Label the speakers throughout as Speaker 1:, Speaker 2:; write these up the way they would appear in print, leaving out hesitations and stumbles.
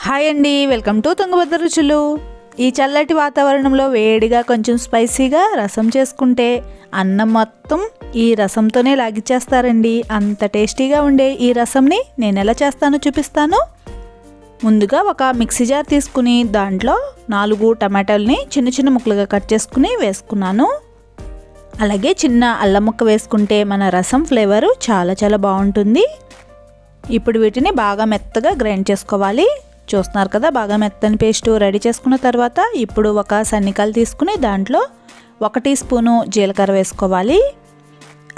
Speaker 1: Hi అండి, welcome to Tungabhadra రుచులు. ఈ చల్లటి వాతావరణంలో వేడిగా కొంచెం స్పైసీగా రసం చేసుకుంటే అన్నం మొత్తం ఈ రసంతోనే లాగిచ్చేస్తారండి. అంత టేస్టీగా ఉండే ఈ రసంని నేను ఎలా చేస్తానో చూపిస్తాను. ముందుగా ఒక మిక్సీ జార్ తీసుకుని దాంట్లో 4 టమాటాలని చిన్న చిన్న ముక్కలుగా కట్ చేసుకుని వేసుకున్నాను. అలాగే చిన్న అల్లం ముక్క వేసుకుంటే మన రసం ఫ్లేవరు చాలా బాగుంటుంది. ఇప్పుడు వీటిని బాగా మెత్తగా గ్రైండ్ చేసుకోవాలి. చూస్తున్నారు కదా, బాగా మెత్తని పేస్ట్ రెడీ చేసుకున్న తర్వాత ఇప్పుడు ఒక సన్నికలు తీసుకుని దాంట్లో 1 టీ స్పూను జీలకర్ర వేసుకోవాలి.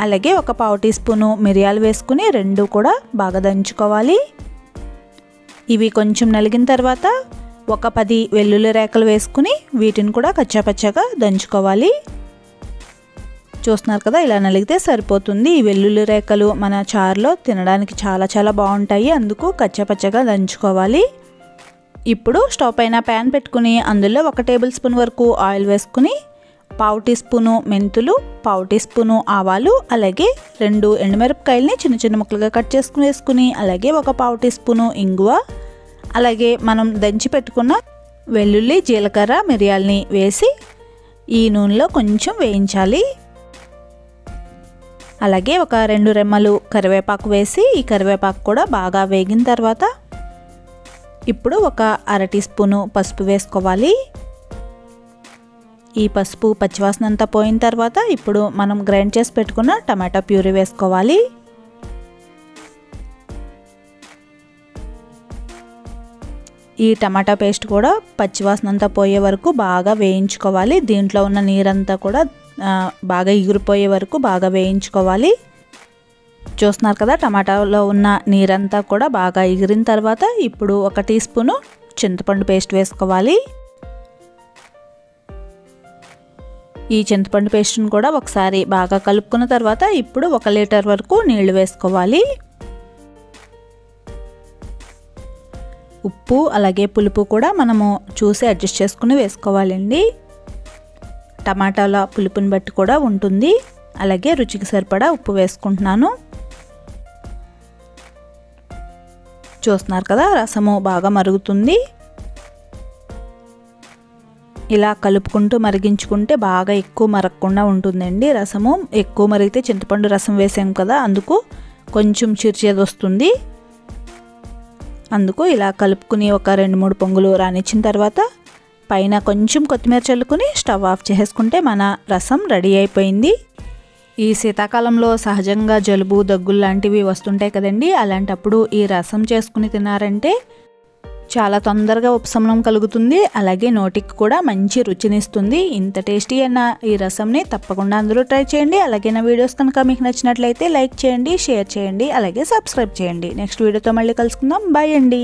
Speaker 1: అలాగే ఒక 1/2 టీ స్పూను మిరియాలు వేసుకుని రెండు కూడా బాగా దంచుకోవాలి. ఇవి కొంచెం నలిగిన తర్వాత ఒక 10 వెల్లుల్లి రేకలు వేసుకుని వీటిని కూడా కచ్చాపచ్చాగా దంచుకోవాలి. చూస్తున్నారు కదా, ఇలా నలిగితే సరిపోతుంది. ఈ వెల్లుల్లి రేకలు మన చారులో తినడానికి చాలా బాగుంటాయి, అందుకు కచ్చాపచ్చాగా దంచుకోవాలి. ఇప్పుడు స్టవ్ పైన ప్యాన్ పెట్టుకుని అందులో 1 టేబుల్ స్పూన్ వరకు ఆయిల్ వేసుకుని 1/2 టీ స్పూను మెంతులు, 1/2 టీ స్పూను ఆవాలు, అలాగే 2 ఎండుమిరపకాయలని చిన్న ముక్కలుగా కట్ చేసుకుని వేసుకుని అలాగే ఒక 1/2 టీ స్పూను ఇంగువ, అలాగే మనం దంచి పెట్టుకున్న వెల్లుల్లి, జీలకర్ర, మిరియాలని వేసి ఈ నూనెలో కొంచెం వేయించాలి. అలాగే ఒక 2 రెమ్మలు కరివేపాకు వేసి ఈ కరివేపాకు కూడా బాగా వేగిన తర్వాత ఇప్పుడు ఒక 1/2 టీ స్పూను పసుపు వేసుకోవాలి. ఈ పసుపు పచ్చివాసన అంతా పోయిన తర్వాత ఇప్పుడు మనం గ్రైండ్ చేసి పెట్టుకున్న టమాటా ప్యూరీ వేసుకోవాలి. ఈ టమాటా పేస్ట్ కూడా పచ్చివాసన అంతా పోయే వరకు బాగా వేయించుకోవాలి. దీంట్లో ఉన్న నీరంతా కూడా బాగా ఎగిరిపోయే వరకు బాగా వేయించుకోవాలి. చూస్తున్నారు కదా, టమాటాలో ఉన్న నీరంతా కూడా బాగా ఎగిరిన తర్వాత ఇప్పుడు 1 టీ స్పూను చింతపండు పేస్ట్ వేసుకోవాలి. ఈ చింతపండు పేస్ట్ని కూడా ఒకసారి బాగా కలుపుకున్న తర్వాత ఇప్పుడు 1 లీటర్ వరకు నీళ్లు వేసుకోవాలి. ఉప్పు అలాగే పులుపు కూడా మనము చూసి అడ్జస్ట్ చేసుకుని వేసుకోవాలండి. టమాటాల పులుపుని బట్టి కూడా ఉంటుంది. అలాగే రుచికి సరిపడా ఉప్పు వేసుకుంటున్నాను. చూస్తున్నారు కదా, రసము బాగా మరుగుతుంది. ఇలా కలుపుకుంటూ మరిగించుకుంటే బాగా ఎక్కువ మరగకుండా ఉంటుందండి. రసము ఎక్కువ మరిగితే చింతపండు రసం వేసాం కదా, అందుకు కొంచెం చిర్చేది వస్తుంది. అందుకు ఇలా కలుపుకుని ఒక 2-3 పొంగులు రానిచ్చిన తర్వాత పైన కొంచెం కొత్తిమీర చల్లుకుని స్టవ్ ఆఫ్ చేసుకుంటే మన రసం రెడీ అయిపోయింది. ఈ శీతాకాలంలో సహజంగా జలుబు, దగ్గులు లాంటివి వస్తుంటాయి కదండి. అలాంటప్పుడు ఈ రసం చేసుకుని తిన్నారంటే చాలా తొందరగా ఉపశమనం కలుగుతుంది. అలాగే నోటికి కూడా మంచి రుచినిస్తుంది. ఇంత టేస్టీ అయిన ఈ రసంని తప్పకుండా అందరూ ట్రై చేయండి. అలాగే నా వీడియోస్ కనుక మీకు నచ్చినట్లయితే లైక్ చేయండి, షేర్ చేయండి, అలాగే సబ్స్క్రైబ్ చేయండి. నెక్స్ట్ వీడియోతో మళ్ళీ కలుసుకుందాం. బాయ్ అండి.